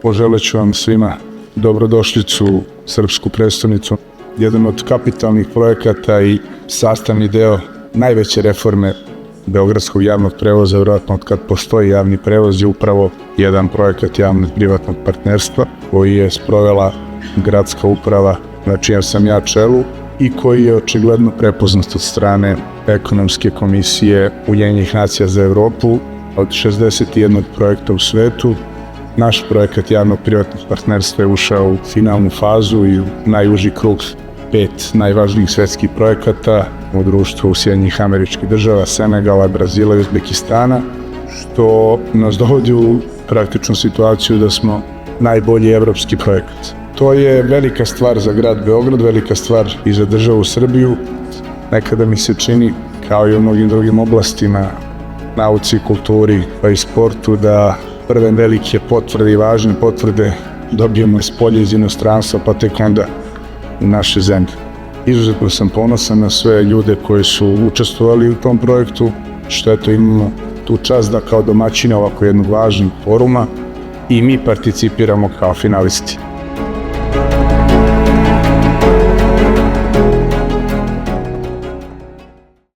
poželit ću vam svima dobrodošlicu u srpsku prestonicu. Jedan od kapitalnih projekata i sastavni deo najveće reforme beogradskog javnog prevoza, vjerojatno od kad postoji javni prevoz, je upravo jedan projekat javno-privatnog partnerstva koji je sprovela gradska uprava na čijem sam ja čelu i koji je očigledno prepoznat od strane Ekonomske komisije Ujedinjenih nacija za Evropu. Od 61 projekta u svetu, naš projekat javnog privatnog partnerstva je ušao u finalnu fazu i u najuži krug 5 najvažnijih svetskih projekata u društvu Sjedinjenih Američkih Država, Senegala, Brazila i Uzbekistana, što nas dovodi u praktičnu situaciju da smo najbolji evropski projekat. To je velika stvar za grad Beograd, velika stvar i za državu Srbiju. Nekada mi se čini, kao i u mnogim drugim oblastima, nauci, kulturi pa i sportu, da prve velike potvrde i važne potvrde dobijemo iz polja, iz inostranstva, pa tek onda u naše zemlje. Izuzetno sam ponosan na sve ljude koji su učestvovali u tom projektu, što eto imamo tu čast da kao domaćini ovako jednog važnog foruma i mi participiramo kao finalisti.